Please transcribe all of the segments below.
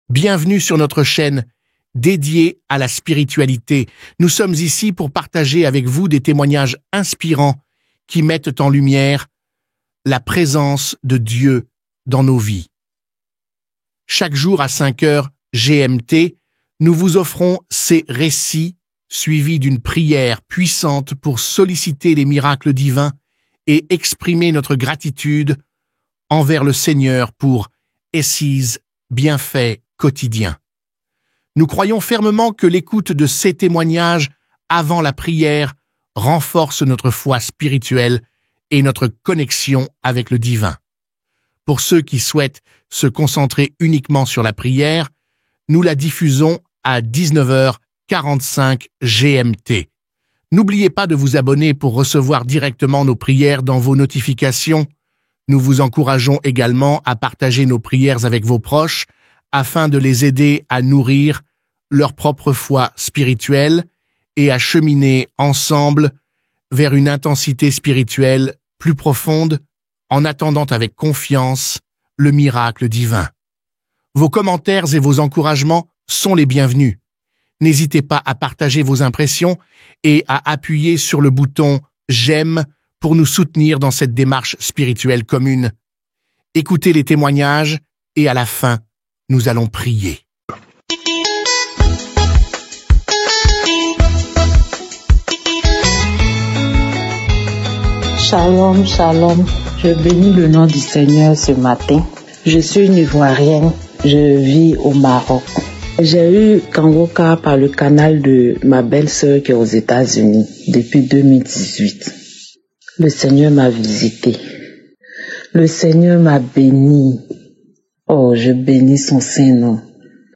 Bienvenue sur notre chaîne dédiée à la spiritualité. Nous sommes ici pour partager avec vous des témoignages inspirants qui mettent en lumière la présence de Dieu dans nos vies. Chaque jour à 5 heures GMT, nous vous offrons ces récits suivis d'une prière puissante pour solliciter les miracles divins et exprimer notre gratitude envers le Seigneur pour His bienfaits quotidiens. Nous croyons fermement que l'écoute de ces témoignages avant la prière renforce notre foi spirituelle et notre connexion avec le divin. Pour ceux qui souhaitent se concentrer uniquement sur la prière, nous la diffusons à 19h45 GMT. N'oubliez pas de vous abonner pour recevoir directement nos prières dans vos notifications. Nous vous encourageons également à partager nos prières avec vos proches afin de les aider à nourrir leur propre foi spirituelle et à cheminer ensemble vers une intensité spirituelle plus profonde en attendant avec confiance le miracle divin. Vos commentaires et vos encouragements sont les bienvenus. N'hésitez pas à partager vos impressions et à appuyer sur le bouton « J'aime » pour nous soutenir dans cette démarche spirituelle commune. Écoutez les témoignages et à la fin, nous allons prier. Shalom, shalom. Je bénis le nom du Seigneur ce matin. Je suis une Ivoirienne. Je vis au Maroc. J'ai eu Kangoka par le canal de ma belle-sœur qui est aux États-Unis depuis 2018. Le Seigneur m'a visité. Le Seigneur m'a béni. Oh, je bénis son Saint-Nom.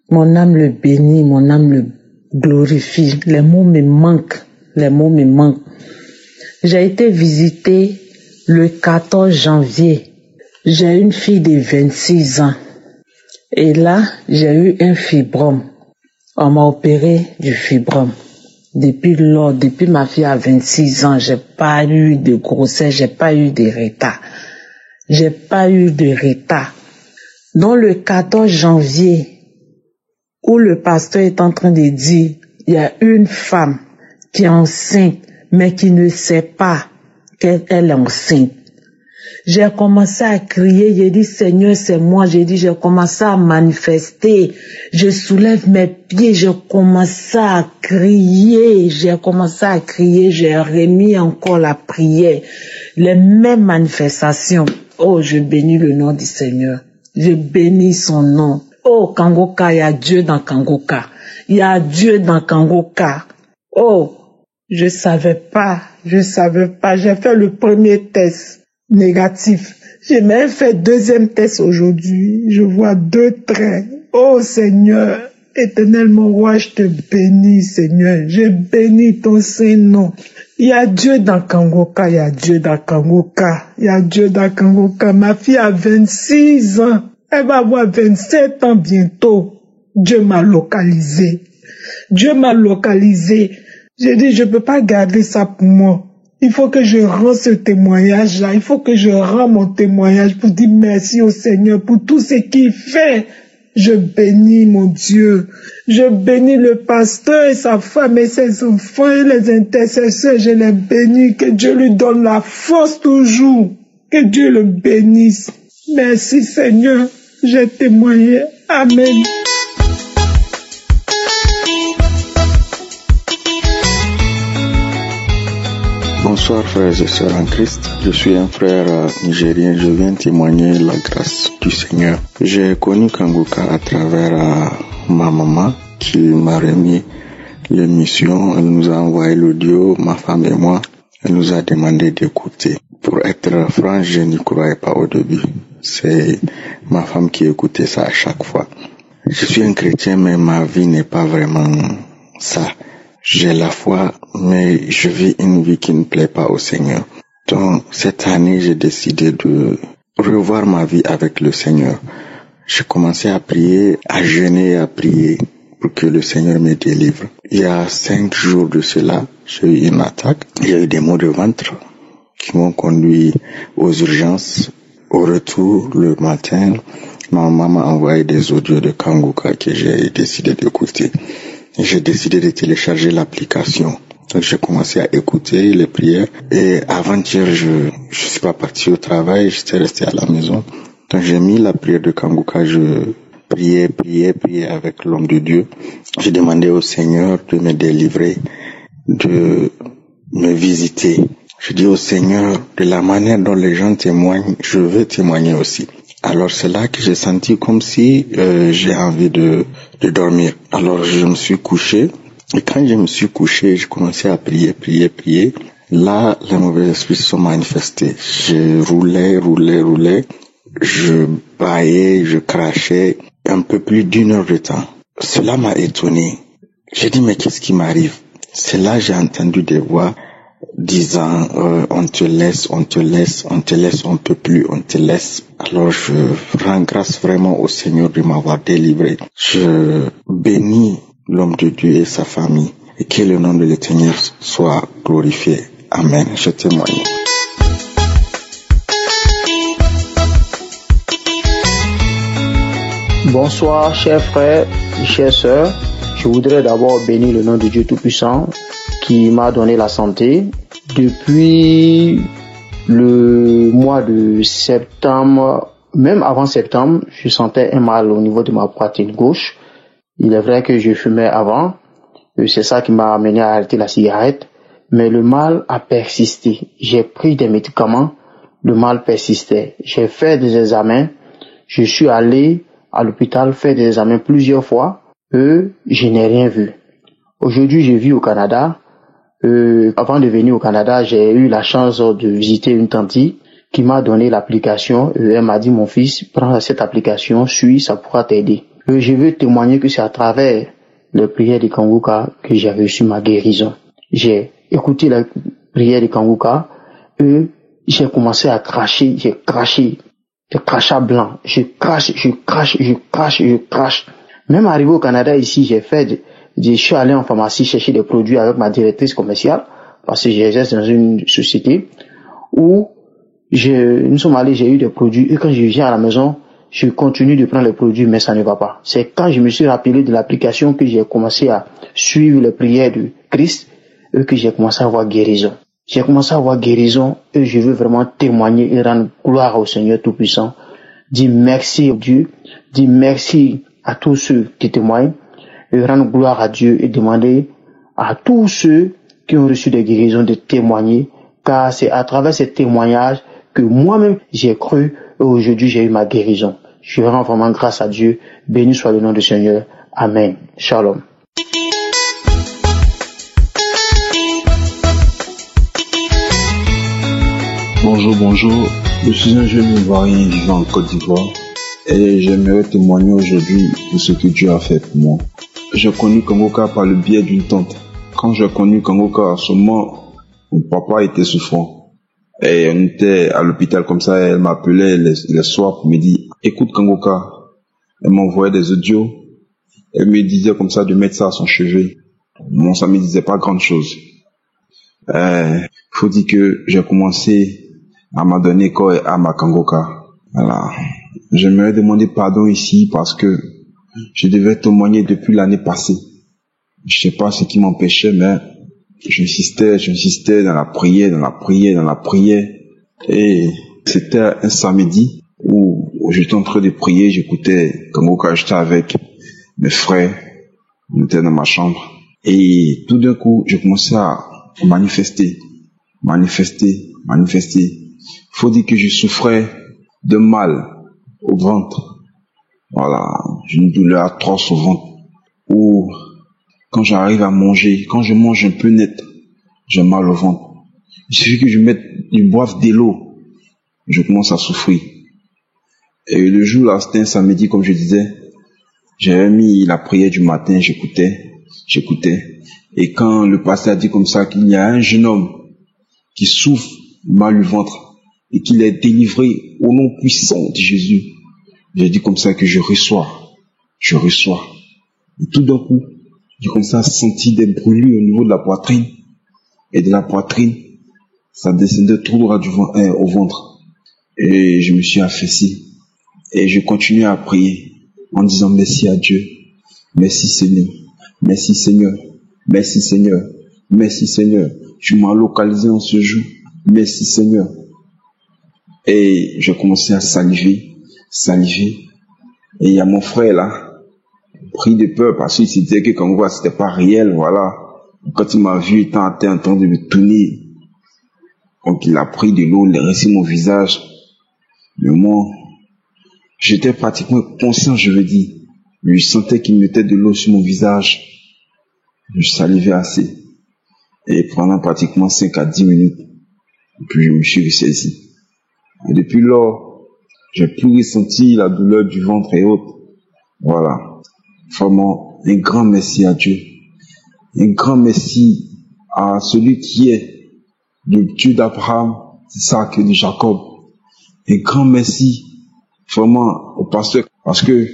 Mon âme le bénit, mon âme le glorifie. Les mots me manquent. J'ai été visitée le 14 janvier. J'ai une fille de 26 ans. Et là, j'ai eu un fibrome. On m'a opéré du fibrome. Depuis ma fille a 26 ans, j'ai pas eu de grossesse, j'ai pas eu de retard. Donc le 14 janvier, où le pasteur est en train de dire, il y a une femme qui est enceinte, mais qui ne sait pas qu'elle est enceinte. J'ai commencé à crier, j'ai dit Seigneur c'est moi, j'ai commencé à manifester, je soulève mes pieds, j'ai commencé à crier, j'ai remis encore la prière, les mêmes manifestations. Oh, je bénis le nom du Seigneur, je bénis son nom. Oh, Kangoka, il y a Dieu dans Kangoka, Oh, je savais pas, j'ai fait le premier test. Négatif. J'ai même fait deuxième test aujourd'hui. Je vois 2 traits. Oh Seigneur, éternel mon roi, je te bénis Seigneur. Je bénis ton Saint-Nom. Il y a Dieu dans Kangoka. Ma fille a 26 ans. Elle va avoir 27 ans bientôt. Dieu m'a localisé. J'ai dit, je peux pas garder ça pour moi. Il faut que je rende ce témoignage-là. Il faut que je rende mon témoignage pour dire merci au Seigneur pour tout ce qu'il fait. Je bénis mon Dieu. Je bénis le pasteur et sa femme et ses enfants et les intercesseurs. Je les bénis. Que Dieu lui donne la force toujours. Que Dieu le bénisse. Merci Seigneur. J'ai témoigné. Amen. Bonsoir frères et sœurs en Christ, je suis un frère nigérien, je viens témoigner la grâce du Seigneur. J'ai connu Kangoka à travers ma maman qui m'a remis l'émission, elle nous a envoyé l'audio, ma femme et moi, elle nous a demandé d'écouter. Pour être franc, je n'y croyais pas au début, c'est ma femme qui écoutait ça à chaque fois. Je suis un chrétien mais ma vie n'est pas vraiment ça. J'ai la foi, mais je vis une vie qui ne plaît pas au Seigneur. Donc, cette année, j'ai décidé de revoir ma vie avec le Seigneur. J'ai commencé à prier, à jeûner et à prier pour que le Seigneur me délivre. Il y a 5 jours de cela, j'ai eu une attaque. Il y a eu des maux de ventre qui m'ont conduit aux urgences. Au retour, le matin, Ma maman m'a envoyé des audios de Kanguka que j'ai décidé d'écouter. J'ai décidé de télécharger l'application. Donc j'ai commencé à écouter les prières. Et avant-hier, je suis pas parti au travail, j'étais resté à la maison. Donc j'ai mis la prière de Kanguka, je priais avec l'homme de Dieu. J'ai demandé au Seigneur de me délivrer, de me visiter. Je dis au Seigneur, de la manière dont les gens témoignent, je veux témoigner aussi. Alors c'est là que j'ai senti comme si j'ai envie de dormir. Alors je me suis couché. Et quand je me suis couché, j'ai commencé à prier. Là, les mauvais esprits se sont manifestés. Je roulais. Je bâillais, je crachais un peu plus d'1 heure de temps. Cela m'a étonné. J'ai dit, mais qu'est-ce qui m'arrive? C'est là que j'ai entendu des voix disant, on te laisse, on peut plus, on te laisse. Alors je rends grâce vraiment au Seigneur de m'avoir délivré. Je bénis l'homme de Dieu et sa famille, et que le nom de l'Éternel soit glorifié. Amen. Je témoigne. Bonsoir, chers frères et chères sœurs. Je voudrais d'abord bénir le nom de Dieu Tout-Puissant qui m'a donné la santé. Depuis le mois de septembre, même avant septembre, je sentais un mal au niveau de ma poitrine gauche. Il est vrai que je fumais avant, c'est ça qui m'a amené à arrêter la cigarette, mais le mal a persisté. J'ai pris des médicaments, le mal persistait. J'ai fait des examens, je suis allé à l'hôpital faire des examens plusieurs fois, je n'ai rien vu. Aujourd'hui, je vis au Canada. Avant de venir au Canada, j'ai eu la chance de visiter une tante qui m'a donné l'application. Elle m'a dit, mon fils, prends cette application, suis, ça pourra t'aider. Je veux témoigner que c'est à travers les prières de Kanguka que j'ai reçu ma guérison. J'ai écouté la prière de Kanguka et j'ai commencé à cracher, j'ai crachat blanc, je crache. Même arrivé au Canada ici, je suis allé en pharmacie chercher des produits avec ma directrice commerciale parce que j'exerce dans une société où nous sommes allés, j'ai eu des produits et quand je viens à la maison, je continue de prendre les produits mais ça ne va pas. C'est quand je me suis rappelé de l'application que j'ai commencé à suivre les prières de Christ et que j'ai commencé à avoir guérison. J'ai commencé à avoir guérison et je veux vraiment témoigner et rendre gloire au Seigneur Tout-Puissant. Dis merci à Dieu, dis merci à tous ceux qui témoignent et rendre gloire à Dieu et demander à tous ceux qui ont reçu des guérisons de témoigner car c'est à travers ces témoignages que moi-même j'ai cru et aujourd'hui j'ai eu ma guérison. Je rends vraiment grâce à Dieu. Béni soit le nom du Seigneur. Amen. Shalom. Bonjour. Je suis un jeune Ivoirien vivant en Côte d'Ivoire et j'aimerais témoigner aujourd'hui de ce que Dieu a fait pour moi. J'ai connu Kanguka par le biais d'une tante. Quand j'ai connu Kanguka, à ce moment, mon papa était souffrant. Et on était à l'hôpital comme ça, elle m'appelait les soirs pour me dire, écoute Kanguka. Elle m'envoyait des audios. Elle me disait comme ça de mettre ça à son chevet. Bon, ça me disait pas grand chose. Faut dire que j'ai commencé à m'adonner corps et âme à Kanguka. Voilà. J'aimerais demander pardon ici parce que je devais témoigner depuis l'année passée. Je sais pas ce qui m'empêchait, mais j'insistais dans la prière. Et c'était un samedi où j'étais en train de prier, j'écoutais Kanguka, j'étais avec mes frères, on était dans ma chambre. Et tout d'un coup, j'ai commencé à manifester. Faut dire que je souffrais de mal au ventre. Voilà, j'ai une douleur atroce au ventre. Ou quand j'arrive à manger, quand je mange un peu net, j'ai mal au ventre. Il suffit que je boive de l'eau, je commence à souffrir. Et le jour là, c'était un samedi, comme je disais, j'avais mis la prière du matin, j'écoutais. Et quand le pasteur a dit comme ça qu'il y a un jeune homme qui souffre mal au ventre et qu'il est délivré au nom puissant de Jésus, j'ai dit comme ça que je reçois. Et tout d'un coup, j'ai commencé à sentir des brûlures au niveau de la poitrine. Et de la poitrine, ça descendait tout droit au ventre. Et je me suis affaissé. Et je continuais à prier en disant merci à Dieu. Merci Seigneur. Merci Seigneur. Merci Seigneur. Merci Seigneur. Tu m'as localisé en ce jour. Merci Seigneur. Et je commençais à saliver. Et il y a mon frère là, pris de peur parce qu'il se disait que Kangoka c'était pas réel, voilà. Quand il m'a vu étant à terre en train de me tourner, donc il a pris de l'eau, il a rinçé mon visage. Mais moi, j'étais pratiquement conscient, je veux dire. Je sentais qu'il mettait de l'eau sur mon visage. Je salivais assez. Et pendant pratiquement 5 à 10 minutes, puis je me suis ressaisi. Et depuis lors, j'ai plus ressenti la douleur du ventre et autres. Voilà. Vraiment, un grand merci à Dieu. Un grand merci à celui qui est le Dieu d'Abraham, d'Isaac et de Jacob. Un grand merci vraiment au pasteur, parce que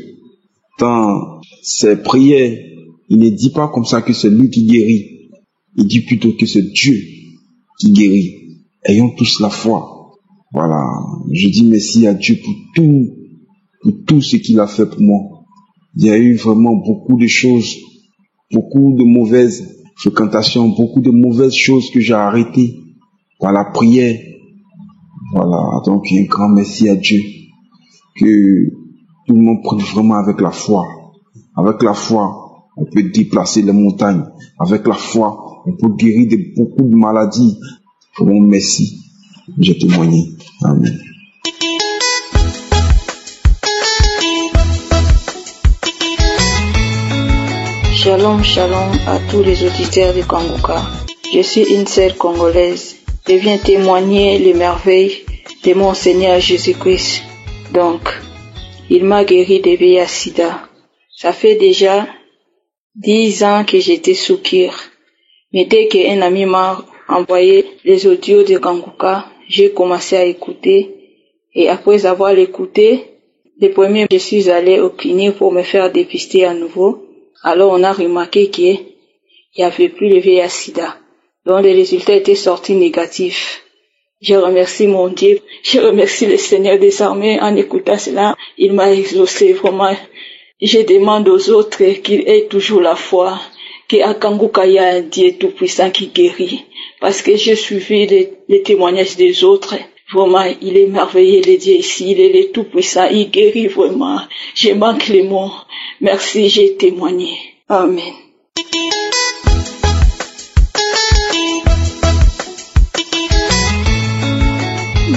dans ses prières, il ne dit pas comme ça que c'est lui qui guérit. Il dit plutôt que c'est Dieu qui guérit. Ayons tous la foi. Voilà. Je dis merci à Dieu pour tout ce qu'il a fait pour moi. Il y a eu vraiment beaucoup de choses, beaucoup de mauvaises fréquentations, beaucoup de mauvaises choses que j'ai arrêtées par la prière. Voilà. Donc, un grand merci à Dieu. Que tout le monde prie vraiment avec la foi. Avec la foi, on peut déplacer les montagnes. Avec la foi, on peut guérir de beaucoup de maladies. Vraiment merci. J'ai témoigné. Amen. Shalom, shalom à tous les auditeurs de Kangoka. Je suis une sœur congolaise. Je viens témoigner les merveilles de mon Seigneur Jésus-Christ. Donc, il m'a guéri de VIH/SIDA. Ça fait déjà 10 ans que j'étais sous cure. Mais dès qu'un ami m'a envoyé les audios de Kangoka, j'ai commencé à écouter. Et après avoir écouté, le premier, je suis allé au clinique pour me faire dépister à nouveau. Alors on a remarqué qu'il n'y avait plus le VIH/SIDA. Donc les résultats étaient sortis négatifs. Je remercie mon Dieu, je remercie le Seigneur des armées en écoutant cela. Il m'a exaucé vraiment. Je demande aux autres qu'ils aient toujours la foi, qu'à Kangoka il y a un Dieu tout-puissant qui guérit. Parce que j'ai suivi les témoignages des autres. Vraiment, il est merveilleux, le Dieu ici, il est le tout-puissant, il guérit vraiment. Je manque les mots. Merci, j'ai témoigné. Amen.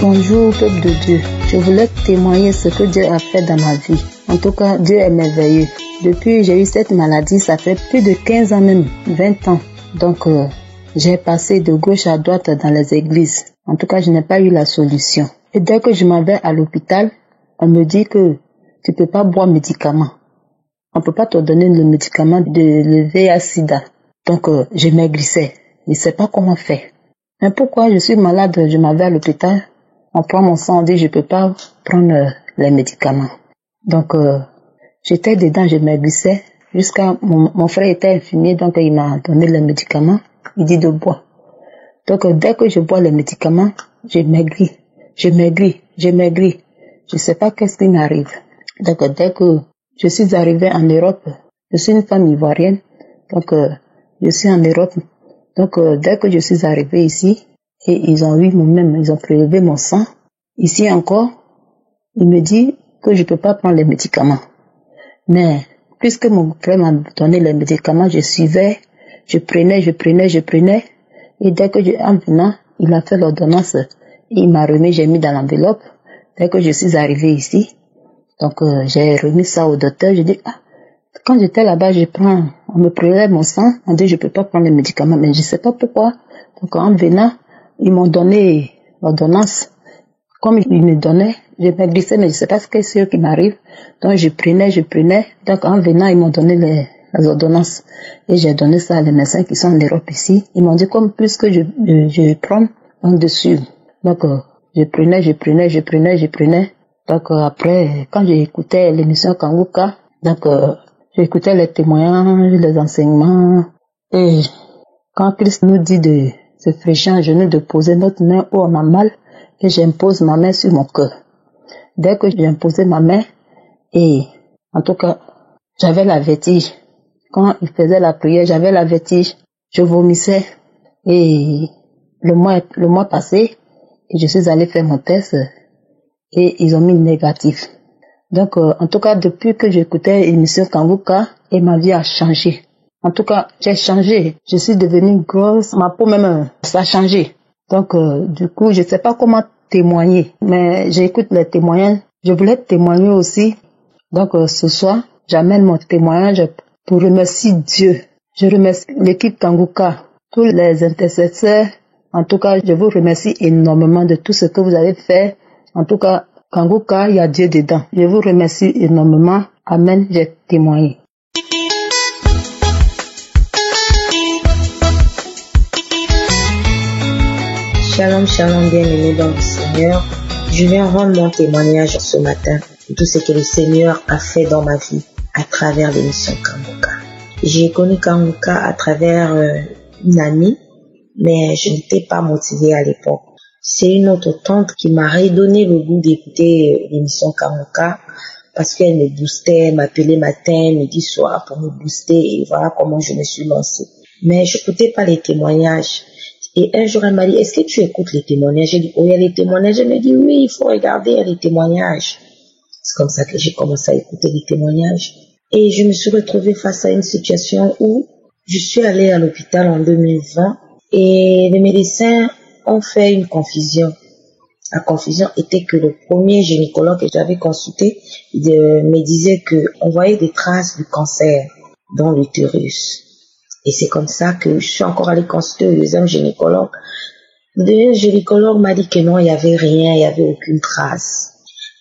Bonjour peuple de Dieu, je voulais témoigner ce que Dieu a fait dans ma vie. En tout cas, Dieu est merveilleux. Depuis que j'ai eu cette maladie, ça fait plus de 15 ans même, 20 ans. Donc, j'ai passé de gauche à droite dans les églises. En tout cas, je n'ai pas eu la solution. Et dès que je m'en vais à l'hôpital, on me dit que tu peux pas boire médicaments. On peut pas te donner le médicament de le VIH/SIDA. Donc, je maigrissais. Je sais pas comment faire. Mais pourquoi je suis malade, je m'en vais à l'hôpital, on prend mon sang, on dit je peux pas prendre les médicaments. Donc, j'étais dedans, je maigrissais. Jusqu'à mon frère était infirmier, donc il m'a donné les médicaments. Il dit de boire. Donc, dès que je bois les médicaments, je maigris. Je sais pas qu'est-ce qui m'arrive. Donc, dès que je suis arrivée en Europe, je suis une femme ivoirienne, donc je suis en Europe. Donc, dès que je suis arrivée ici, et ils ont prélevé mon sang, ici encore, il me dit que je peux pas prendre les médicaments. Mais, puisque mon frère m'a donné les médicaments, je suivais, je prenais, et dès que en venant, il a fait l'ordonnance, il m'a remis, j'ai mis dans l'enveloppe. Dès que je suis arrivée ici, donc j'ai remis ça au docteur, je dis, quand j'étais là-bas, on me prélève mon sang, on dit je peux pas prendre les médicaments, mais je sais pas pourquoi. Donc en venant, ils m'ont donné l'ordonnance. Comme ils me donnaient, je maigrissais, mais je sais pas ce que c'est qui m'arrive. Donc je prenais. Donc en venant, ils m'ont donné les ordonnances. Et j'ai donné ça à les médecins qui sont en Europe ici. Ils m'ont dit comme plus que je prends en dessus. Donc je prenais. Donc après, quand j'écoutais l'émission Kangoka, donc j'écoutais les témoignages, les enseignements. Et quand Christ nous dit de se fléchir en genoux, de poser notre main où on a mal, et j'impose ma main sur mon cœur. dès que j'ai imposé ma main, et en tout cas, j'avais la vertige. Quand il faisait la prière, j'avais la vertige. Je vomissais. Et le mois passé, je suis allée faire mon test et ils ont mis négatif. Donc, en tout cas, depuis que j'écoutais l'émission Kanguka, et ma vie a changé. En tout cas, j'ai changé. Je suis devenue grosse. Ma peau même, ça a changé. Donc, du coup, je sais pas comment témoigner. Mais j'écoute les témoignages. Je voulais témoigner aussi. Donc, ce soir, j'amène mon témoignage pour remercier Dieu. Je remercie l'équipe Kanguka, tous les intercesseurs. En tout cas, je vous remercie énormément de tout ce que vous avez fait. En tout cas, Kanguka, il y a Dieu dedans. Je vous remercie énormément. Amen, j'ai témoigné. Shalom, shalom, bien-aimés dans le Seigneur. Je viens rendre mon témoignage ce matin de tout ce que le Seigneur a fait dans ma vie à travers l'émission Kanguka. J'ai connu Kanguka à travers une amie, mais je n'étais pas motivée à l'époque. C'est une autre tante qui m'a redonné le goût d'écouter l'émission Kanguka parce qu'elle me boostait, elle m'appelait matin, midi, soir pour me booster et voilà comment je me suis lancée. Mais je n'écoutais pas les témoignages. Et un jour, elle m'a dit, est-ce que tu écoutes les témoignages? J'ai dit, oh, il y a les témoignages. Elle me dit, oui, il faut regarder, il y a les témoignages. C'est comme ça que j'ai commencé à écouter les témoignages. Et je me suis retrouvée face à une situation où je suis allée à l'hôpital en 2020 et les médecins ont fait une confusion. La confusion était que le premier gynécologue que j'avais consulté me disait qu'on voyait des traces du cancer dans l'utérus. Et c'est comme ça que je suis encore allée consulter le deuxième gynécologue. Le deuxième gynécologue m'a dit que non, il n'y avait rien, il n'y avait aucune trace.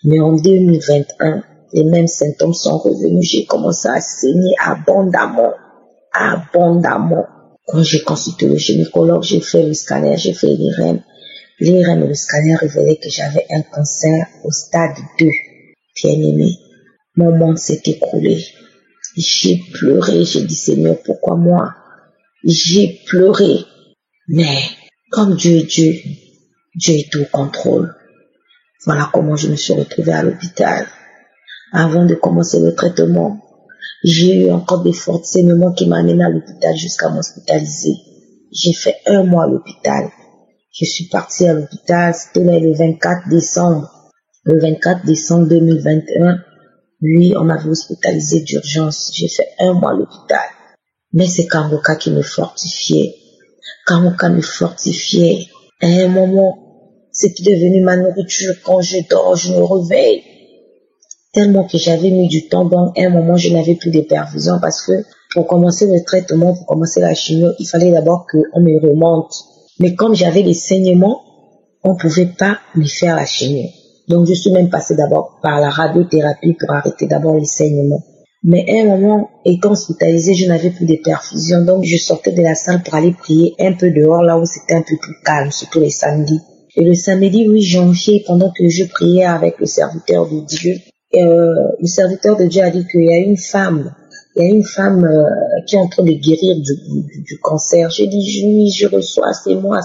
Mais en 2021, les mêmes symptômes sont revenus. J'ai commencé à saigner abondamment. Quand j'ai consulté le gynécologue, j'ai fait le scanner, j'ai fait l'IRM. L'IRM et le scanner révélaient que j'avais un cancer au stade 2. Bien-aimé, mon monde s'est écroulé. J'ai pleuré, j'ai dit Seigneur, pourquoi moi? J'ai pleuré. Mais comme Dieu est Dieu, Dieu est au contrôle. Voilà comment je me suis retrouvée à l'hôpital. Avant de commencer le traitement, j'ai eu encore des forts saignements qui m'amènent à l'hôpital jusqu'à m'hospitaliser. J'ai fait 1 mois à l'hôpital. Je suis partie à l'hôpital, c'était le 24 décembre. Le 24 décembre 2021, oui, on m'avait hospitalisé d'urgence. J'ai fait 1 mois à l'hôpital. Mais c'est Kanguka qui me fortifiait. Kanguka me fortifiait. À un moment, c'était devenu ma nourriture. Quand je dors, je me réveille. Tellement que j'avais mis du temps. Donc, à un moment, je n'avais plus de perfusion parce que pour commencer le traitement, pour commencer la chimio, il fallait d'abord qu'on me remonte. Mais comme j'avais des saignements, on ne pouvait pas me faire la chimio. Donc, je suis même passée d'abord par la radiothérapie pour arrêter d'abord les saignements. Mais à un moment, étant hospitalisée, je n'avais plus de perfusion. Donc, je sortais de la salle pour aller prier un peu dehors, là où c'était un peu plus calme, surtout les samedis. Et le samedi 8 janvier, pendant que je priais avec le serviteur de Dieu, le serviteur de Dieu a dit qu'il y a une femme qui est en train de guérir du cancer. J'ai dit, oui, je reçois, c'est moi.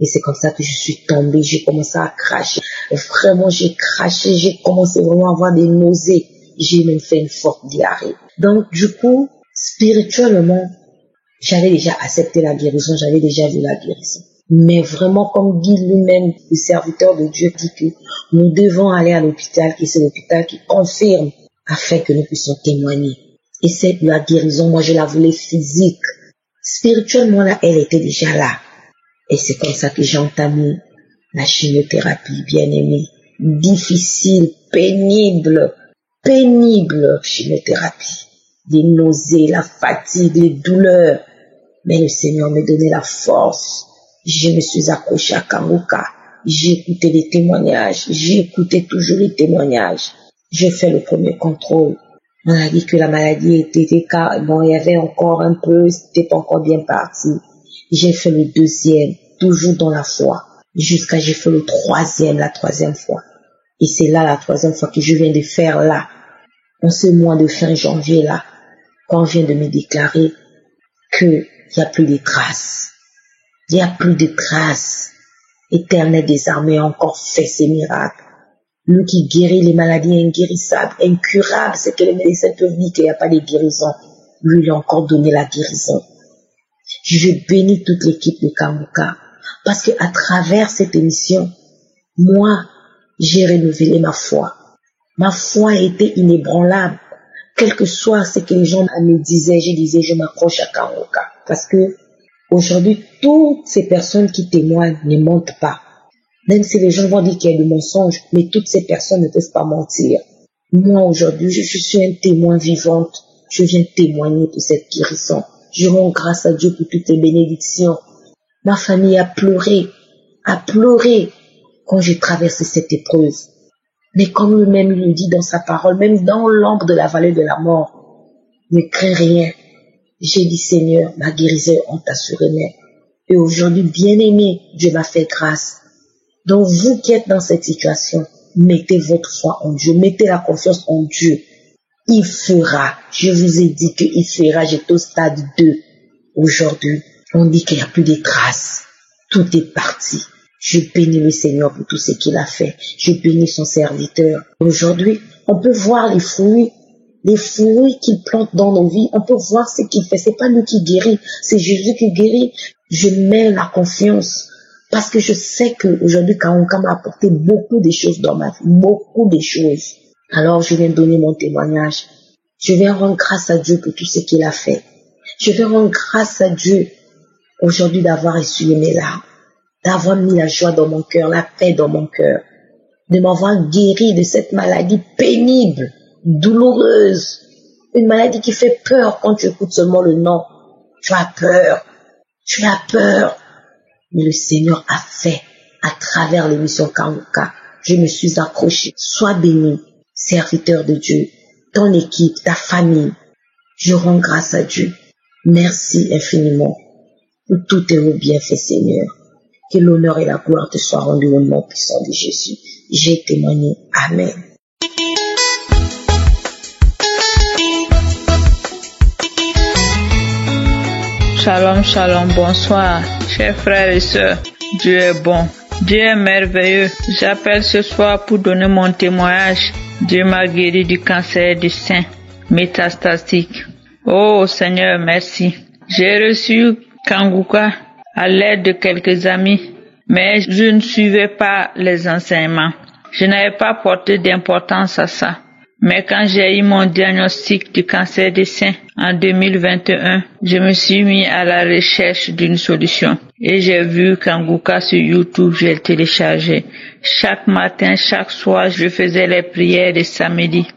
Et c'est comme ça que je suis tombée, j'ai commencé à cracher. Vraiment, j'ai craché, j'ai commencé vraiment à avoir des nausées. J'ai même fait une forte diarrhée. Donc, du coup, spirituellement, j'avais déjà accepté la guérison, j'avais déjà vu la guérison. Mais vraiment, comme dit lui-même, le serviteur de Dieu dit que nous devons aller à l'hôpital, et c'est l'hôpital qui confirme afin que nous puissions témoigner. Et c'est la guérison, moi je la voulais physique. Spirituellement, là, elle était déjà là. Et c'est comme ça que j'ai entamé la chimiothérapie, bien-aimée. Difficile, pénible chimiothérapie. Les nausées, la fatigue, les douleurs. Mais le Seigneur me donnait la force. Je me suis accrochée à Kanguka. J'ai écouté les témoignages. J'ai écouté toujours les témoignages. J'ai fait le premier contrôle. On a dit que la maladie était bon, il y avait encore un peu, c'était pas encore bien parti. J'ai fait le deuxième, toujours dans la foi, jusqu'à j'ai fait le troisième, la troisième fois. Et c'est là, la troisième fois que je viens de faire là, en ce mois de fin janvier là, quand on vient de me déclarer qu'il n'y a plus de traces. Il n'y a plus de traces. Éternel des armées a encore fait ses miracles. Lui qui guérit les maladies inguérissables, incurables, c'est que les médecins peuvent dire qu'il n'y a pas de guérison. Lui, il a encore donné la guérison. Je bénis toute l'équipe de Kanguka parce que à travers cette émission, moi, j'ai renouvelé ma foi. Ma foi a été inébranlable. Quel que soit ce que les gens me disaient, je m'accroche à Kanguka. Parce que aujourd'hui, toutes ces personnes qui témoignent ne mentent pas. Même si les gens vont dire qu'il y a du mensonge, mais toutes ces personnes ne peuvent pas mentir. Moi, aujourd'hui, je suis un témoin vivante. Je viens témoigner pour cette guérison. Je rends grâce à Dieu pour toutes les bénédictions. Ma famille a pleuré quand j'ai traversé cette épreuve. Mais comme lui-même le dit dans sa parole, même dans l'ombre de la vallée de la mort, ne crains rien. J'ai dit, Seigneur, ma guérison est en ta surennée. Et aujourd'hui, bien-aimé, Dieu m'a fait grâce. Donc vous qui êtes dans cette situation, mettez votre foi en Dieu, mettez la confiance en Dieu. Il fera. Je vous ai dit qu'il fera. J'étais au stade 2. Aujourd'hui, on dit qu'il n'y a plus de traces. Tout est parti. Je bénis le Seigneur pour tout ce qu'il a fait. Je bénis son serviteur. Aujourd'hui, on peut voir les fruits qu'il plante dans nos vies. On peut voir ce qu'il fait. C'est pas lui qui guérit, c'est Jésus qui guérit. Je mets la confiance parce que je sais qu'aujourd'hui, Kanguka m'a apporté beaucoup de choses dans ma vie. Beaucoup de choses. Alors, je viens donner mon témoignage. Je viens rendre grâce à Dieu pour tout ce qu'il a fait. Je viens rendre grâce à Dieu aujourd'hui d'avoir essuyé mes larmes, d'avoir mis la joie dans mon cœur, la paix dans mon cœur, de m'avoir guéri de cette maladie pénible, douloureuse, une maladie qui fait peur quand tu écoutes seulement le nom. Tu as peur. Mais le Seigneur a fait à travers l'émission Kanguka. Je me suis accroché. Sois béni, serviteur de Dieu, ton équipe, ta famille. Je rends grâce à Dieu. Merci infiniment pour tous tes bienfaits, Seigneur. Que l'honneur et la gloire te soient rendus au nom puissant de Jésus. J'ai témoigné. Amen. Shalom, shalom, bonsoir, chers frères et sœurs. Dieu est bon. Dieu est merveilleux. J'appelle ce soir pour donner mon témoignage. Dieu m'a guéri du cancer du sein métastatique. Oh Seigneur, merci. J'ai reçu Kanguka à l'aide de quelques amis, mais je ne suivais pas les enseignements. Je n'avais pas porté d'importance à ça. Mais quand j'ai eu mon diagnostic du cancer du sein en 2021, je me suis mis à la recherche d'une solution. Et j'ai vu Kanguka sur YouTube, j'ai téléchargé. Chaque matin, chaque soir, je faisais les prières de samedi.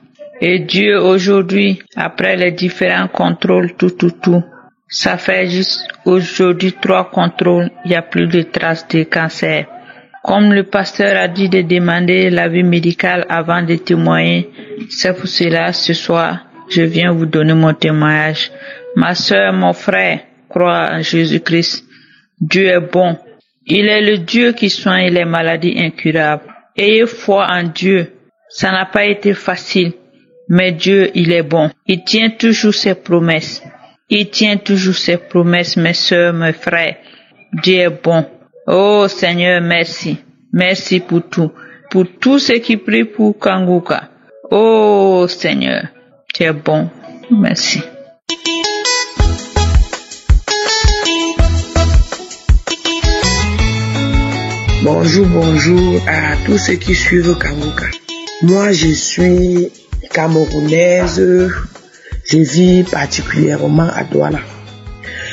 Et Dieu, aujourd'hui, après les différents contrôles, tout, ça fait juste aujourd'hui 3 contrôles, il n'y a plus de traces de cancer. Comme le pasteur a dit de demander l'avis médical avant de témoigner, c'est pour cela, ce soir, je viens vous donner mon témoignage. Ma sœur, mon frère, croient en Jésus-Christ. Dieu est bon. Il est le Dieu qui soigne les maladies incurables. Ayez foi en Dieu. Ça n'a pas été facile, mais Dieu, il est bon. Il tient toujours ses promesses. Il tient toujours ses promesses, mes sœurs, mes frères. Dieu est bon. Oh Seigneur, merci. Merci pour tout. Pour tous ceux qui prient pour Kanguka. Oh Seigneur, tu es bon. Merci. Bonjour à tous ceux qui suivent Kanguka. Moi, je suis camerounaise. Je vis particulièrement à Douala.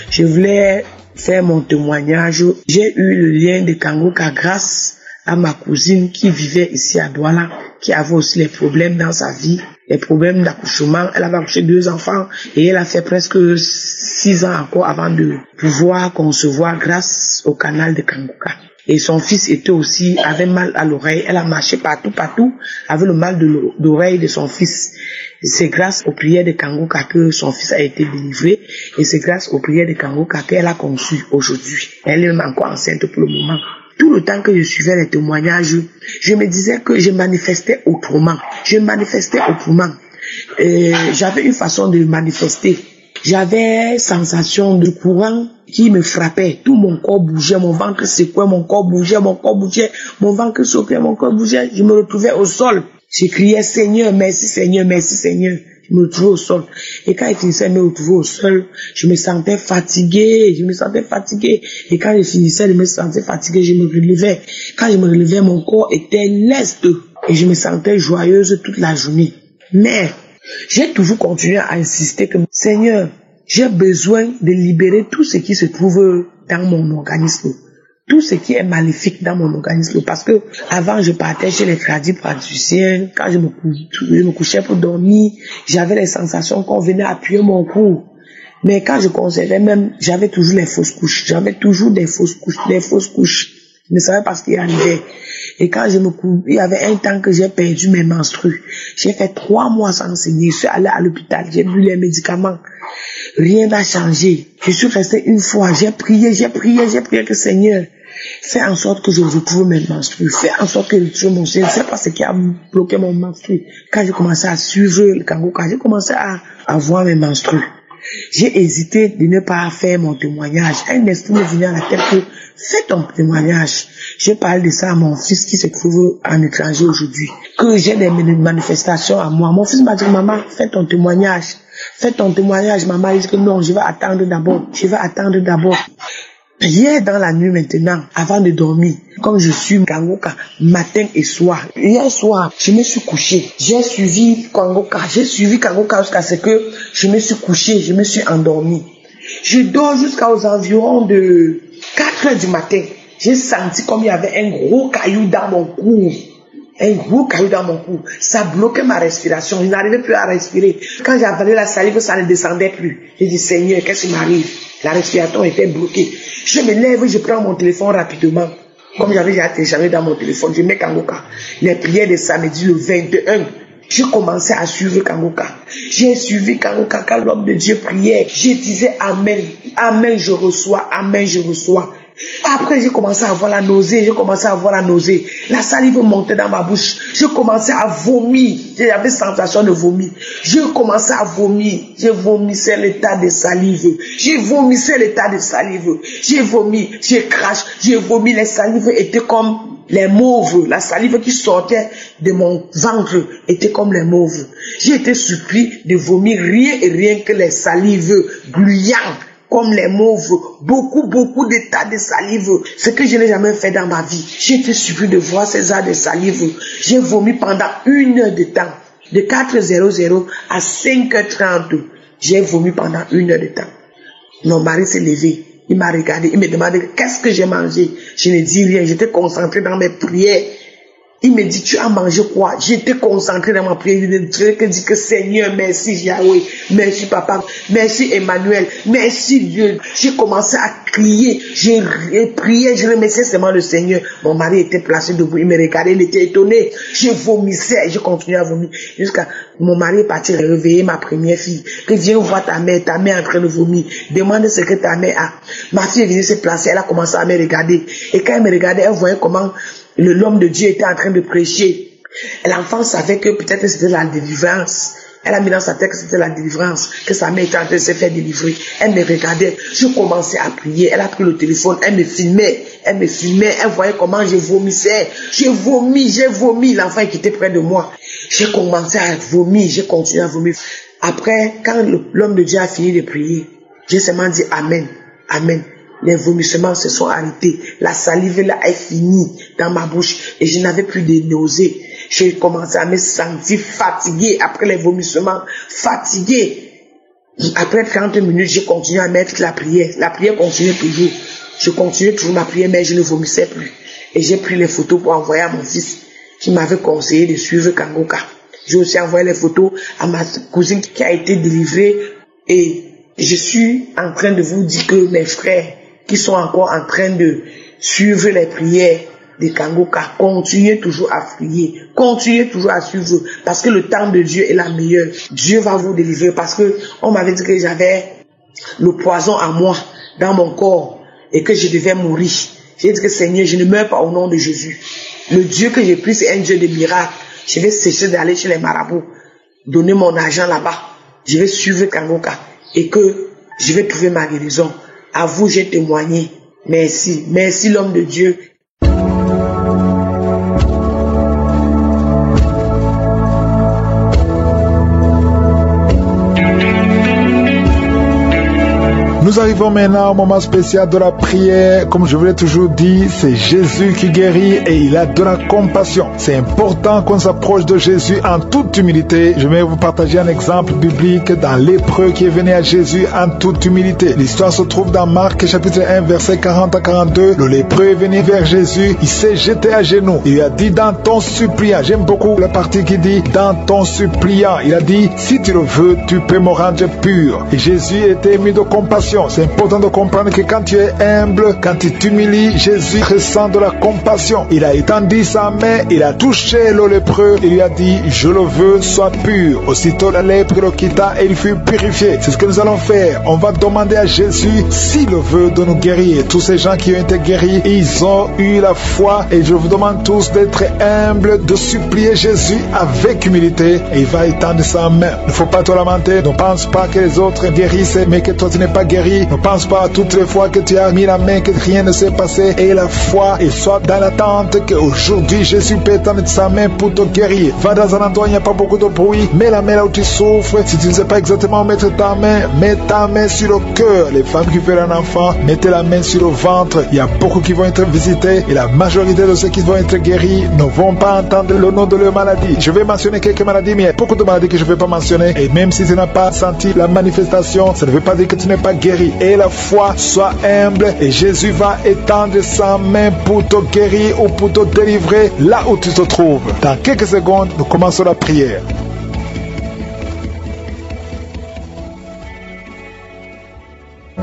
Je voulais faire mon témoignage. J'ai eu le lien de Kanguka grâce à ma cousine qui vivait ici à Douala, qui avait aussi les problèmes dans sa vie, les problèmes d'accouchement. Elle avait accouché 2 enfants et elle a fait presque 6 ans encore avant de pouvoir concevoir grâce au canal de Kanguka. Et son fils avait mal à l'oreille. Elle a marché partout, avec le mal d'oreille de son fils. C'est grâce aux prières de Kanguka que son fils a été délivré. Et c'est grâce aux prières de Kanguka qu'elle a conçu aujourd'hui. Elle est encore enceinte pour le moment. Tout le temps que je suivais les témoignages, je me disais que je manifestais autrement. J'avais une façon de manifester J'avais sensation de courant qui me frappait. Tout mon corps bougeait, mon ventre secouait, mon corps bougeait, mon ventre secouait, mon corps bougeait. Je me retrouvais au sol. Je criais Seigneur, merci Seigneur, merci Seigneur. Je me retrouvais au sol. Et quand il finissait de me retrouver au sol, je me sentais fatigué. Et quand je finissais de me sentir fatigué, je me relevais. Quand je me relevais, mon corps était leste. Et je me sentais joyeuse toute la journée. Mais j'ai toujours continué à insister que Seigneur, j'ai besoin de libérer tout ce qui se trouve dans mon organisme. Tout ce qui est maléfique dans mon organisme. Parce que avant, je partais chez les tradipraticiens. Quand je me couchais pour dormir, j'avais les sensations qu'on venait appuyer mon cou. Mais quand je conservais même, j'avais toujours les fausses couches. J'avais toujours des fausses couches. Je ne savais pas ce qui arrivait. Et quand il y avait un temps que j'ai perdu mes menstrues. J'ai fait 3 mois sans saigner. Je suis allée à l'hôpital. J'ai bu les médicaments. Rien n'a changé. Je suis restée une fois. J'ai prié que Seigneur, fais en sorte que je retrouve mes menstrues. Fais en sorte que je retrouve mon sein. C'est pas ce qui a bloqué mon menstru. Quand j'ai commencé à suivre le Kangoka, j'ai commencé à voir mes menstrues. J'ai hésité de ne pas faire mon témoignage. Un esprit me venait à la tête que fais ton témoignage. Je parle de ça à mon fils qui se trouve en étranger aujourd'hui. Que j'ai des manifestations à moi. Mon fils m'a dit, maman, fais ton témoignage. Fais ton témoignage. Maman dit que non, je vais attendre d'abord. Hier dans la nuit maintenant, avant de dormir, comme je suis Kangoka matin et soir, hier soir, je me suis couché. J'ai suivi Kangoka jusqu'à ce que je me suis couché, je me suis endormi. Je dors jusqu'aux environs de 4 heures du matin. J'ai senti comme il y avait un gros caillou dans mon cou. Ça bloquait ma respiration. Je n'arrivais plus à respirer. Quand j'avalais la salive, ça ne descendait plus. J'ai dit, Seigneur, qu'est-ce qui m'arrive? La respiration était bloquée. Je me lève, je prends mon téléphone rapidement. Comme j'avais déjà téléchargé dans mon téléphone, je mets Kangoka. Les prières de samedi le 21. J'ai commencé à suivre Kangoka. J'ai suivi Kangoka quand l'homme de Dieu priait. Je disais Amen. Amen, je reçois. Amen, je reçois. Après, j'ai commencé à avoir la nausée. La salive montait dans ma bouche. J'ai commencé à vomir. J'avais sensation de vomir. J'ai commencé à vomir. Je vomissais l'état de salive. J'ai vomi, je crache, j'ai vomi. Les salives étaient comme les mauves. La salive qui sortait de mon ventre était comme les mauves. J'ai été surpris de vomir rien que les salives gluantes. Comme les mauves, beaucoup d'états de salive, ce que je n'ai jamais fait dans ma vie. J'ai été surpris de voir ces états de salive. J'ai vomi pendant 1 heure de temps, de 4h00 à 5h30. J'ai vomi pendant 1 heure de temps. Mon mari s'est levé, il m'a regardé, il me demandait qu'est-ce que j'ai mangé. Je ne dis rien, j'étais concentré dans mes prières. Il me dit, tu as mangé quoi? J'étais concentré dans ma prière. Je ne dis que Seigneur, merci Yahweh, merci Papa, merci Emmanuel, merci Dieu. J'ai commencé à crier, j'ai prié, je remerciais seulement le Seigneur. Mon mari était placé debout, il me regardait, il était étonné. Je vomissais, je continuais à vomir. Jusqu'à mon mari est parti réveiller ma première fille. Que viens voir ta mère est en train de vomir. Demande ce que ta mère a. Ma fille est venue se placer, elle a commencé à me regarder. Et quand elle me regardait, elle voyait comment l'homme de Dieu était en train de prêcher. L'enfant savait que peut-être c'était la délivrance. Elle a mis dans sa tête que c'était la délivrance, que sa mère était en train de se faire délivrer. Elle me regardait, je commençais à prier. Elle a pris le téléphone, elle me filmait, elle voyait comment je vomissais. J'ai vomi, l'enfant qui était près de moi. J'ai commencé à vomir, j'ai continué à vomir. Après, quand l'homme de Dieu a fini de prier, j'ai seulement dit Amen, Amen. Les vomissements se sont arrêtés. La salive là est finie dans ma bouche et je n'avais plus de nausées. J'ai commencé à me sentir fatigué après les vomissements. Fatigué. Après 30 minutes, j'ai continué à mettre la prière. La prière continuait toujours. Je continuais toujours ma prière, mais je ne vomissais plus. Et j'ai pris les photos pour envoyer à mon fils qui m'avait conseillé de suivre Kangoka. J'ai aussi envoyé les photos à ma cousine qui a été délivrée. Et je suis en train de vous dire que mes frères qui sont encore en train de suivre les prières de Kangoka, continuez toujours à prier, continuez toujours à suivre, parce que le temps de Dieu est la meilleure. Dieu va vous délivrer, parce que on m'avait dit que j'avais le poison à moi, dans mon corps, et que je devais mourir. J'ai dit que Seigneur, je ne meurs pas au nom de Jésus. Le Dieu que j'ai pris, c'est un Dieu de miracles. Je vais cesser d'aller chez les marabouts, donner mon argent là-bas. Je vais suivre Kangoka. et que je vais trouver ma guérison. À vous, j'ai témoigné. Merci. Merci l'homme de Dieu. Nous arrivons maintenant au moment spécial de la prière. Comme je vous l'ai toujours dit, c'est Jésus qui guérit et il a de la compassion. C'est important qu'on s'approche de Jésus en toute humilité. Je vais vous partager un exemple biblique dans lépreux qui est venu à Jésus en toute humilité. L'histoire se trouve dans Marc chapitre 1 verset 40 à 42. Le lépreux est venu vers Jésus, il s'est jeté à genoux. Il a dit dans ton suppliant, j'aime beaucoup la partie qui dit dans ton suppliant. Il a dit si tu le veux, tu peux me rendre pur. Et Jésus était ému de compassion. C'est important de comprendre que quand tu es humble, quand tu t'humilies, Jésus ressent de la compassion. Il a étendu sa main, il a touché le lépreux, il lui a dit, je le veux, sois pur. Aussitôt la lèpre le quitta et il fut purifié. C'est ce que nous allons faire. On va demander à Jésus s'il le veut de nous guérir. Tous ces gens qui ont été guéris, ils ont eu la foi et je vous demande tous d'être humbles, de supplier Jésus avec humilité et il va étendre sa main. Il ne faut pas te lamenter, ne pense pas que les autres guérissent mais que toi tu n'es pas guéri. Ne pense pas à toutes les fois que tu as mis la main que rien ne s'est passé. Et la foi et sois dans l'attente qu'aujourd'hui Jésus peut étendre sa main pour te guérir. Va dans un endroit où il n'y a pas beaucoup de bruit. Mets la main là où tu souffres. Si tu ne sais pas exactement où mettre ta main, mets ta main sur le cœur. Les femmes qui veulent un enfant, mettez la main sur le ventre. Il y a beaucoup qui vont être visités et la majorité de ceux qui vont être guéris ne vont pas entendre le nom de leur maladie. Je vais mentionner quelques maladies, mais il y a beaucoup de maladies que je ne vais pas mentionner. Et même si tu n'as pas senti la manifestation, ça ne veut pas dire que tu n'es pas guéri. Et la foi, sois humble et Jésus va étendre sa main pour te guérir ou pour te délivrer là où tu te trouves. Dans quelques secondes, nous commençons la prière.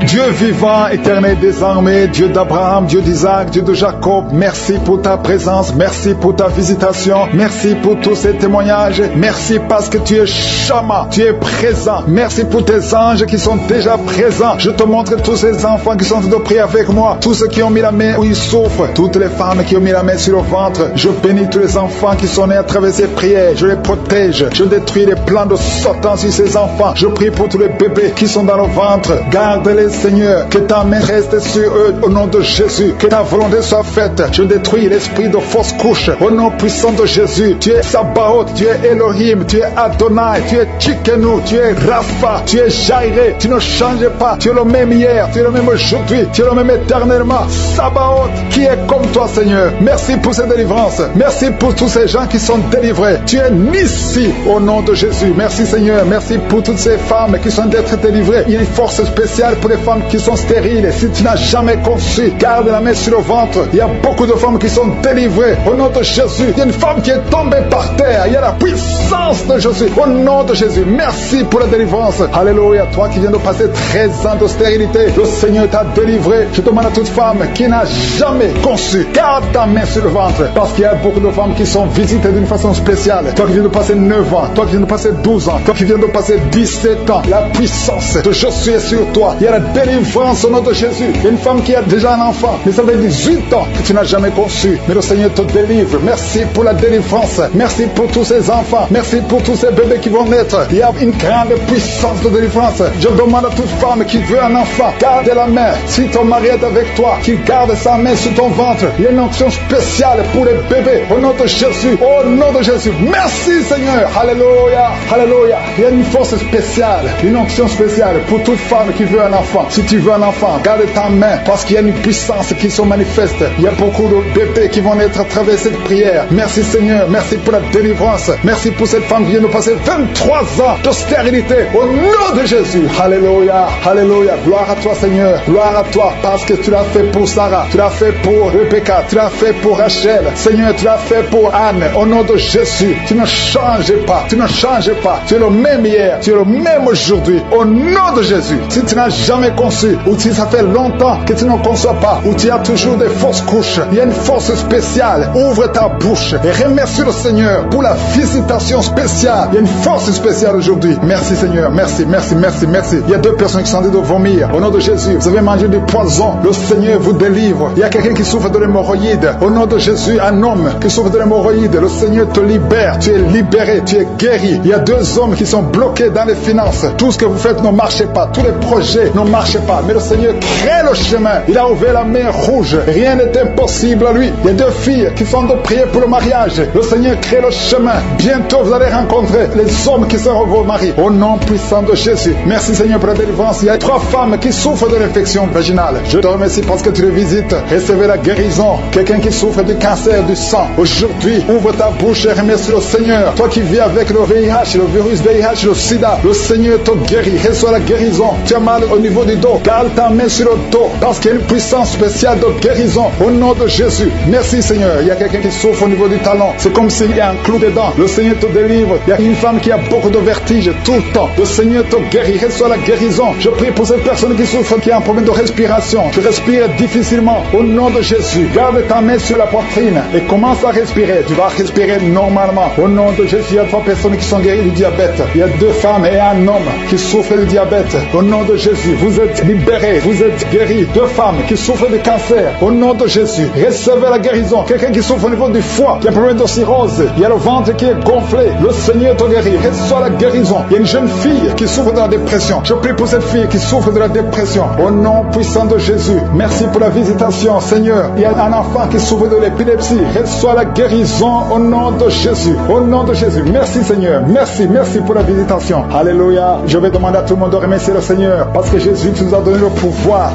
Dieu vivant, éternel désormais, Dieu d'Abraham, Dieu d'Isaac, Dieu de Jacob, merci pour ta présence, merci pour ta visitation, merci pour tous ces témoignages, merci parce que tu es Shama, tu es présent, merci pour tes anges qui sont déjà présents. Je te montre tous ces enfants qui sont en train de prier avec moi, tous ceux qui ont mis la main où ils souffrent, toutes les femmes qui ont mis la main sur le ventre. Je bénis tous les enfants qui sont nés à travers ces prières, je les protège, je détruis les plans de Satan sur ces enfants. Je prie pour tous les bébés qui sont dans le ventre, garde-les Seigneur, que ta main reste sur eux au nom de Jésus, que ta volonté soit faite. Je détruis l'esprit de fausse couche au nom puissant de Jésus. Tu es Sabaoth, tu es Elohim, tu es Adonai, tu es Tchikenu, tu es Rapha, tu es Jairé, tu ne changes pas, tu es le même hier, tu es le même aujourd'hui, tu es le même éternellement. Sabaoth, qui est comme toi Seigneur. Merci pour cette délivrance, merci pour tous ces gens qui sont délivrés. Tu es Nissi au nom de Jésus. Merci Seigneur, merci pour toutes ces femmes qui sont d'être délivrées. Il y a une force spéciale pour les femmes qui sont stériles. Si tu n'as jamais conçu, garde la main sur le ventre. Il y a beaucoup de femmes qui sont délivrées au nom de Jésus. Il y a une femme qui est tombée par terre. Il y a la puissance de Jésus au nom de Jésus. Merci pour la délivrance. Alléluia. Toi qui viens de passer 13 ans de stérilité, le Seigneur t'a délivré. Je demande à toute femme qui n'a jamais conçu, garde ta main sur le ventre, parce qu'il y a beaucoup de femmes qui sont visitées d'une façon spéciale. Toi qui viens de passer 9 ans, toi qui viens de passer 12 ans, toi qui viens de passer 17 ans, la puissance de Jésus est sur toi. Il y a la délivrance au nom de Jésus. Une femme qui a déjà un enfant, mais ça fait 18 ans que tu n'as jamais conçu, mais le Seigneur te délivre. Merci pour la délivrance. Merci pour tous ces enfants. Merci pour tous ces bébés qui vont naître. Il y a une grande puissance de délivrance. Je demande à toute femme qui veut un enfant, garde la main. Si ton mari est avec toi, qu'il garde sa main sur ton ventre. Il y a une onction spéciale pour les bébés au nom de Jésus. Au nom de Jésus. Merci Seigneur. Alléluia. Alléluia. Il y a une force spéciale, une onction spéciale pour toute femme qui veut un enfant. Si tu veux un enfant, garde ta main, parce qu'il y a une puissance qui se manifeste. Il y a beaucoup de bébés qui vont naître à travers cette prière. Merci Seigneur, merci pour la délivrance. Merci pour cette femme qui vient de passer 23 ans de stérilité. Au nom de Jésus. Alléluia, alléluia. Gloire à toi Seigneur, gloire à toi, parce que tu l'as fait pour Sarah, tu l'as fait pour Rebecca, tu l'as fait pour Rachel. Seigneur, tu l'as fait pour Anne. Au nom de Jésus, tu ne changes pas, tu ne changes pas. Tu es le même hier, tu es le même aujourd'hui. Au nom de Jésus. Si tu n'as jamais jamais conçu, ou si ça fait longtemps que tu ne conçois pas, ou tu as toujours des fausses couches, il y a une force spéciale. Ouvre ta bouche et remercie le Seigneur pour la visitation spéciale. Il y a une force spéciale aujourd'hui. Merci Seigneur, merci, merci, merci, merci. Il y a 2 personnes qui sont en train de vomir. Au nom de Jésus, vous avez mangé du poison. Le Seigneur vous délivre. Il y a quelqu'un qui souffre de l'hémorroïde. Au nom de Jésus, un homme qui souffre de l'hémorroïde. Le Seigneur te libère. Tu es libéré, tu es guéri. Il y a 2 hommes qui sont bloqués dans les finances. Tout ce que vous faites ne marche pas. Tous les projets ne marchent pas. Mais le Seigneur crée le chemin. Il a ouvert la mer rouge. Rien n'est impossible à lui. Il y a 2 filles qui sont de prier pour le mariage. Le Seigneur crée le chemin. Bientôt vous allez rencontrer les hommes qui seront vos maris. Au nom puissant de Jésus. Merci Seigneur pour la délivrance. Il y a 3 femmes qui souffrent de l'infection vaginale. Je te remercie parce que tu les visites. Recevez la guérison. Quelqu'un qui souffre du cancer du sang. Aujourd'hui, ouvre ta bouche et remercie le Seigneur. Toi qui vis avec le VIH, le virus VIH, le sida, le Seigneur te guérit. Reçois la guérison. Tu as mal au niveau du dos. Garde ta main sur le dos parce qu'il y a une puissance spéciale de guérison. Au nom de Jésus. Merci Seigneur. Il y a quelqu'un qui souffre au niveau du talon. C'est comme s'il y a un clou dedans. Le Seigneur te délivre. Il y a une femme qui a beaucoup de vertige tout le temps. Le Seigneur te guérit. Reçois la guérison. Je prie pour cette personne qui souffre, qui a un problème de respiration. Tu respires difficilement. Au nom de Jésus. Garde ta main sur la poitrine et commence à respirer. Tu vas respirer normalement. Au nom de Jésus, il y a 3 personnes qui sont guéries du diabète. Il y a 2 femmes et un homme qui souffrent du diabète. Au nom de Jésus, vous êtes libérés. Vous êtes guéris. 2 femmes qui souffrent du cancer. Au nom de Jésus, recevez la guérison. Quelqu'un qui souffre au niveau du foie, qui a un problème de cirrhose. Il y a le ventre qui est gonflé. Le Seigneur te guérit. Reçois la guérison. Il y a une jeune fille qui souffre de la dépression. Je prie pour cette fille qui souffre de la dépression. Au nom puissant de Jésus. Merci pour la visitation, Seigneur. Il y a un enfant qui souffre de l'épilepsie. Reçois la guérison au nom de Jésus. Au nom de Jésus. Merci, Seigneur. Merci, merci pour la visitation. Alléluia. Je vais demander à tout le monde de remercier le Seigneur parce que Jésus nous a donné le pouvoir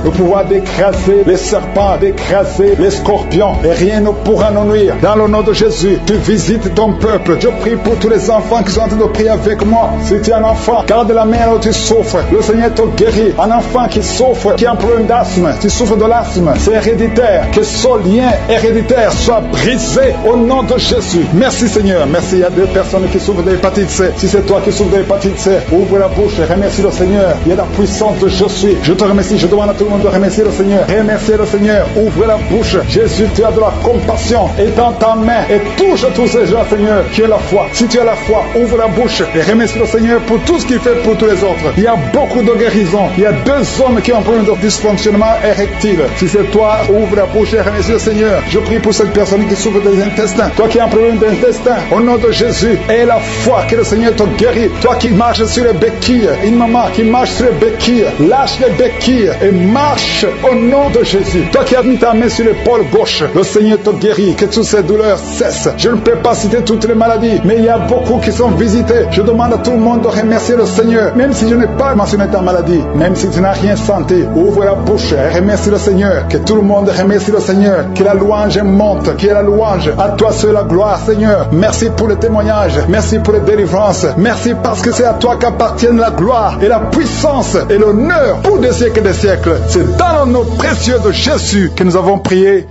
d'écraser les serpents, d'écraser les scorpions et rien ne pourra nous nuire. Dans le nom de Jésus, tu visites ton peuple. Je prie pour tous les enfants qui sont en train de prier avec moi. Si tu es un enfant, garde la main là où tu souffres. Le Seigneur te guérit. Un enfant qui souffre, qui a un problème d'asthme, tu souffres de l'asthme, c'est héréditaire. Que ce lien héréditaire soit brisé au nom de Jésus. Merci Seigneur. Merci. Il y a 2 personnes qui souffrent de l'hépatite C. Si c'est toi qui souffres de l'hépatite C, ouvre la bouche et remercie le Seigneur. Il y a la puissance de je suis. Je te remercie. Je demande à tout le monde de remercier le Seigneur. Remerciez le Seigneur. Ouvre la bouche. Jésus, tu as de la compassion. Étends ta main et touche tous ces gens, Seigneur, qui ont la foi. Si tu as la foi, ouvre la bouche et remercie le Seigneur pour tout ce qu'il fait pour tous les autres. Il y a beaucoup de guérisons. Il y a 2 hommes qui ont un problème de dysfonctionnement érectile. Si c'est toi, ouvre la bouche et remercie le Seigneur. Je prie pour cette personne qui souffre des intestins. Toi qui as un problème d'intestin, au nom de Jésus, aie la foi que le Seigneur te guérit. Toi qui marches sur les béquilles, une maman qui marche sur les béquilles, lâche les béquilles et marche au nom de Jésus. Toi qui as mis ta main sur l'épaule gauche, le Seigneur te guérit. Que toutes ces douleurs cessent. Je ne peux pas citer toutes les maladies, mais il y a beaucoup qui sont visitées. Je demande à tout le monde de remercier le Seigneur. Même si je n'ai pas mentionné ta maladie, même si tu n'as rien senti, ouvre la bouche et remercie le Seigneur. Que tout le monde remercie le Seigneur. Que la louange monte, que la louange. À toi seul la gloire, Seigneur. Merci pour le témoignage. Merci pour les délivrances. Merci parce que c'est à toi qu'appartiennent la gloire et la puissance et l'honneur pour des siècles et des siècles. C'est dans le nom précieux de Jésus que nous avons prié.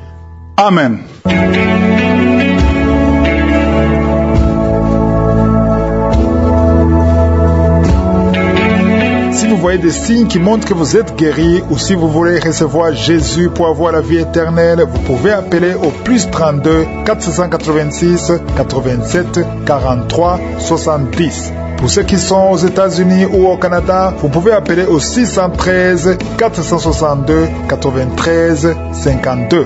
Amen. Si vous voyez des signes qui montrent que vous êtes guéri ou si vous voulez recevoir Jésus pour avoir la vie éternelle, vous pouvez appeler au plus 32 486 87 43 70. Pour ceux qui sont aux États-Unis ou au Canada, vous pouvez appeler au 613 462 93 52.